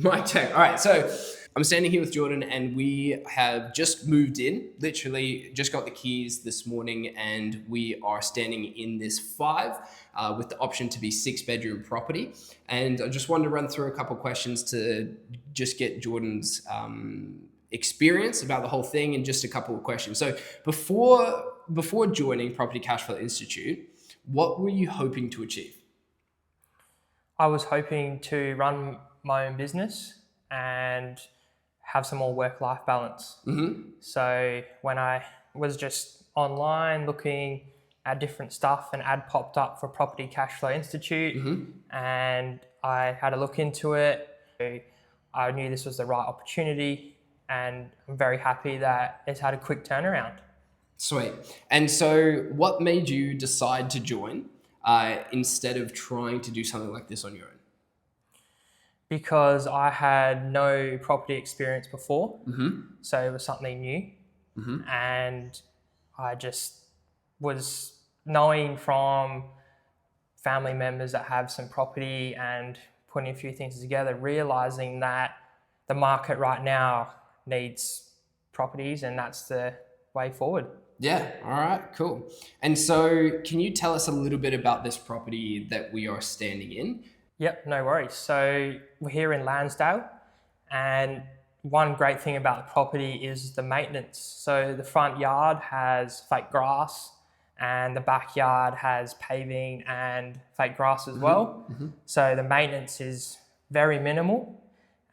Mic check. All right. So I'm standing here with Jordan and we have just moved in, literally just got the keys this morning, and we are standing in this with the option to be 6 bedroom property. And I just wanted to run through a couple of questions to just get Jordan's experience about the whole thing, and just a couple of questions. So before joining Property Cashflow Institute, what were you hoping to achieve? I was hoping to run my own business and have some more work-life balance. So when I was just online looking at different stuff, an ad popped up for Property Cashflow Institute, and I had a look into it. I knew this was the right opportunity, and I'm very happy that it's had a quick turnaround. Sweet. And so what made you decide to join instead of trying to do something like this on your own? Because I had no property experience before, so it was something new. And I just was knowing from family members that have some property and putting a few things together, realizing that the market right now needs properties, and that's the way forward. Yeah. All right, cool. And so can you tell us a little bit about this property that we are standing in? Yep, no worries. So we're here in Lansdale, and one great thing about the property is the maintenance. So the front yard has fake grass, and the backyard has paving and fake grass as well. So the maintenance is very minimal.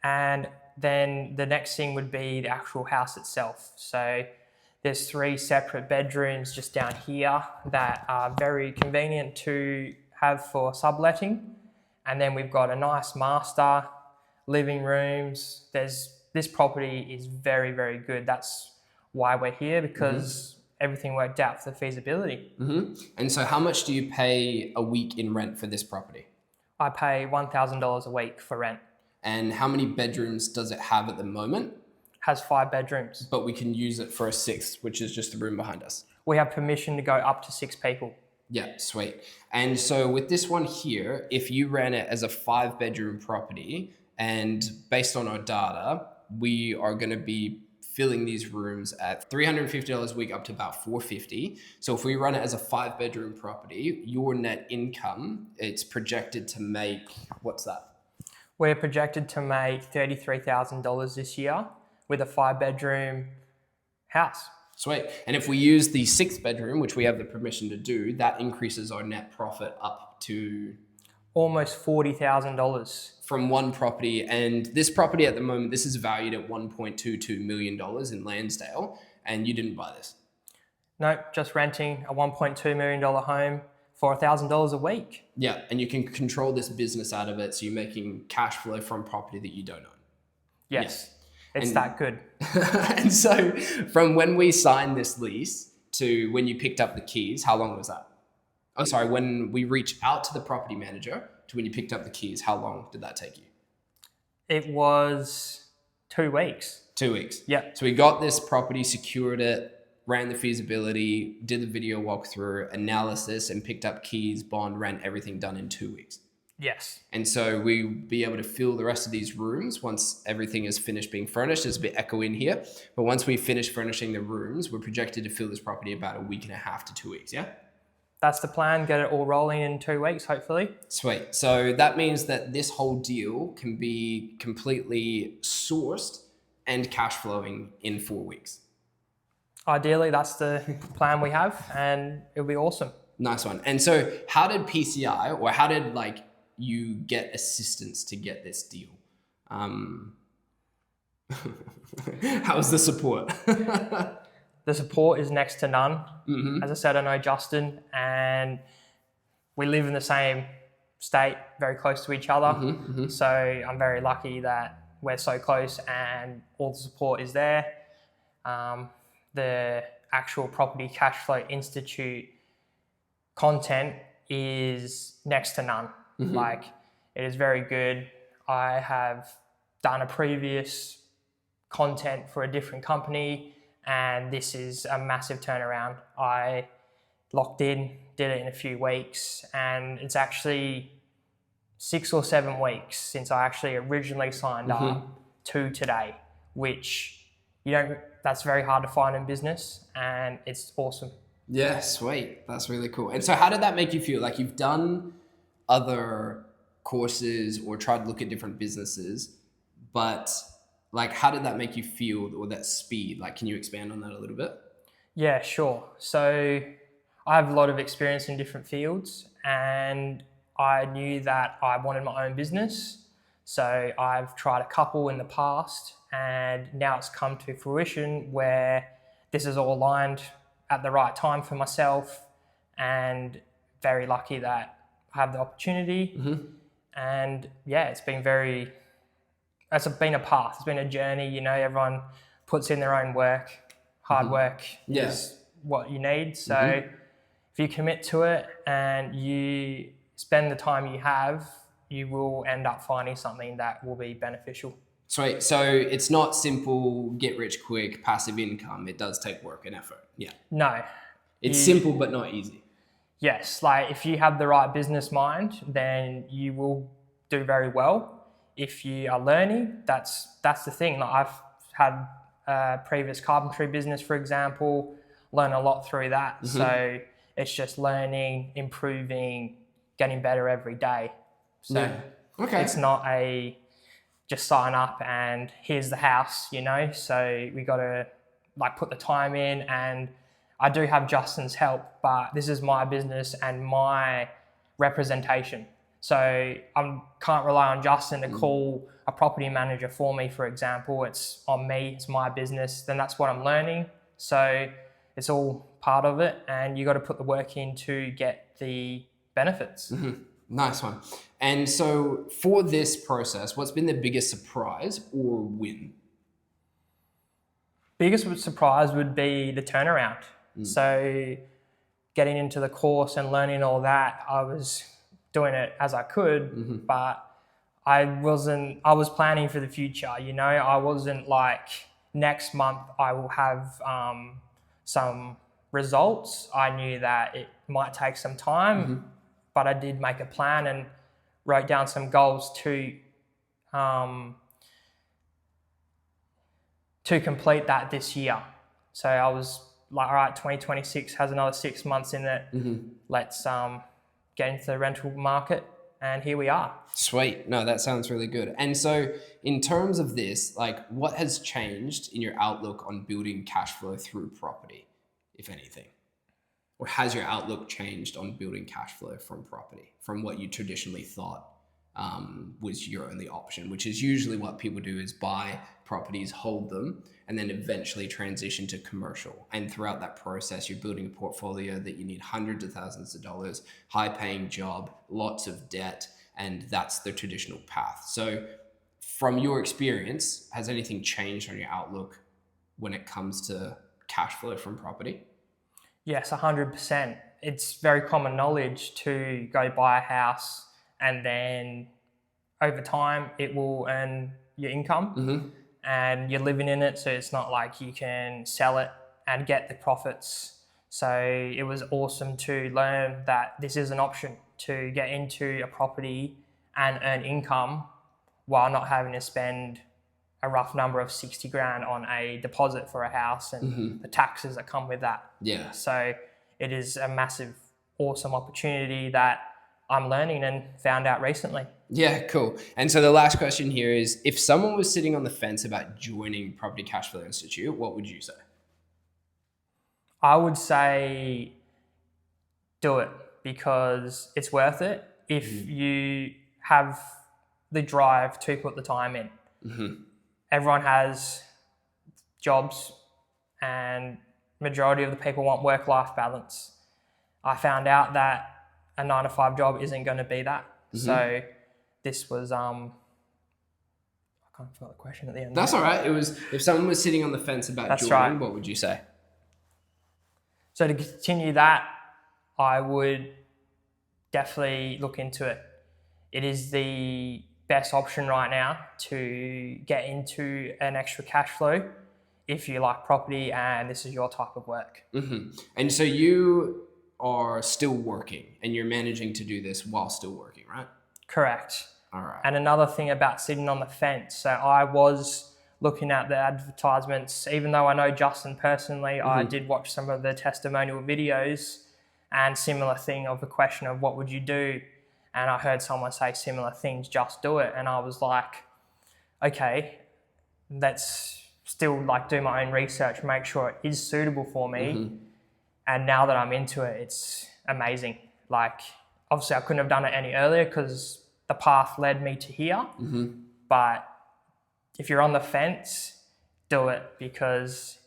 And then the next thing would be the actual house itself. So there's 3 separate bedrooms just down here that are very convenient to have for subletting. And then we've got a nice master, living rooms. This property is very, very good. That's why we're here, because everything worked out for the feasibility. And so how much do you pay a week in rent for this property? I pay $1,000 a week for rent. And how many bedrooms does it have at the moment? Has 5 bedrooms. But we can use it for a 6th, which is just the room behind us. We have permission to go up to 6 people. Yeah, sweet. And so with this one here, if you ran it as a 5 bedroom property, and based on our data, we are going to be filling these rooms at $350 a week up to about $450. So if we run it as a 5 bedroom property, your net income, it's projected to make, what's that? We're projected to make $33,000 this year with a 5 bedroom house. Sweet. And if we use the 6th bedroom, which we have the permission to do, that increases our net profit up to almost $40,000 from one property. And this property at the moment, this is valued at $1.22 million in Lansdale, and you didn't buy this. No, just renting a $1.2 million home for $1,000 a week. Yeah, and you can control this business out of it, so you're making cash flow from property that you don't own. Yes. It's that good. And so from when we signed this lease to when you picked up the keys, how long was that? Oh, sorry, when we reached out to the property manager to when you picked up the keys, how long did that take you? It was 2 weeks. 2 weeks. Yeah. So we got this property, secured it, ran the feasibility, did the video walkthrough, analysis, and picked up keys, bond, rent, everything done in 2 weeks. Yes. And so we'll be able to fill the rest of these rooms once everything is finished being furnished. There's a bit echo in here, but once we finish furnishing the rooms, we're projected to fill this property about a week and a half to 2 weeks, yeah? That's the plan, get it all rolling in 2 weeks, hopefully. Sweet. So that means that this whole deal can be completely sourced and cash flowing in 4 weeks. Ideally, that's the plan we have, and it'll be awesome. Nice one. And so how did PCI, or how did you get assistance to get this deal? How was the support? The support is next to none. As I said, I know Justin, and we live in the same state, very close to each other. So I'm very lucky that we're so close and all the support is there. The actual Property Cashflow Institute content is next to none. It is very good. I have done a previous content for a different company, and this is a massive turnaround. I locked in, did it in a few weeks, and it's actually 6 or 7 weeks since I actually originally signed up to today, which that's very hard to find in business, and it's awesome. Yeah, sweet. That's really cool. And so how did that make you feel? Like, you've done other courses or tried to look at different businesses, but like, how did that make you feel, or that speed? Like, can you expand on that a little bit? Yeah, sure. So I have a lot of experience in different fields, and I knew that I wanted my own business. So I've tried a couple in the past, and now it's come to fruition where this is all aligned at the right time for myself, and very lucky that I have the opportunity. And yeah, it's been a path. It's been a journey. Everyone puts in their own work. Hard work is what you need. So if you commit to it and you spend the time you have, you will end up finding something that will be beneficial. Sweet. So it's not simple, get rich quick, passive income. It does take work and effort. Yeah. No. It's simple, but not easy. Yes. Like, if you have the right business mind, then you will do very well. If you are learning, that's the thing. Like, I've had a previous carpentry business, for example, learn a lot through that. So it's just learning, improving, getting better every day. So it's not just sign up and here's the house, so we got to put the time in. And I do have Justin's help, but this is my business and my representation. So I can't rely on Justin to call a property manager for me, for example. It's on me, it's my business, then that's what I'm learning. So it's all part of it, and you got to put the work in to get the benefits. Nice one. And so for this process, what's been the biggest surprise or win? Biggest surprise would be the turnaround. So getting into the course and learning all that, I was doing it as I could, but I was planning for the future. I wasn't like, next month I will have some results. I knew that it might take some time, but I did make a plan and wrote down some goals to complete that this year. So I was like, all right, 2026 has another 6 months in it. Let's get into the rental market, and here we are. Sweet. No, that sounds really good. And so in terms of this, like, what has changed in your outlook on building cash flow through property, if anything? Or has your outlook changed on building cash flow from property, from what you traditionally thought was your only option, which is usually what people do, is buy properties, hold them, and then eventually transition to commercial. And throughout that process, you're building a portfolio that you need hundreds of thousands of dollars, high paying job, lots of debt, and that's the traditional path. So from your experience, has anything changed on your outlook when it comes to cash flow from property? Yes, 100%. It's very common knowledge to go buy a house, and then over time it will earn your income, and you're living in it. So it's not like you can sell it and get the profits. So it was awesome to learn that this is an option to get into a property and earn income while not having to spend a rough number of 60 grand on a deposit for a house and the taxes that come with that. Yeah. So it is a massive, awesome opportunity that I'm learning and found out recently. Yeah, cool. And so the last question here is, if someone was sitting on the fence about joining Property Cashflow Institute, what would you say? I would say do it, because it's worth it if you have the drive to put the time in. Everyone has jobs, and majority of the people want work-life balance. I found out that a 9-to-5 job isn't going to be that. So this was, I can't forget the question at the end. That's all right. It was, if someone was sitting on the fence about joining, what would you say? So to continue that, I would definitely look into it. It is the best option right now to get into an extra cash flow if you like property and this is your type of work. And so you are still working and you're managing to do this while still working, right? Correct. All right. And another thing about sitting on the fence. So I was looking at the advertisements, even though I know Justin personally, I did watch some of the testimonial videos, and similar thing of the question of what would you do? And I heard someone say similar things, just do it. And I was like, okay, let's still like do my own research, make sure it is suitable for me. And now that I'm into it, it's amazing. Like, obviously I couldn't have done it any earlier because the path led me to here. But if you're on the fence, do it, because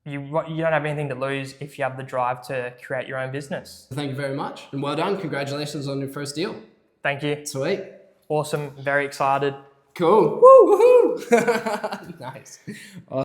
you don't have anything to lose if you have the drive to create your own business. Thank you very much. And well done. Congratulations on your first deal. Thank you. Sweet. Awesome. Very excited. Cool. Woo! Woohoo! Nice.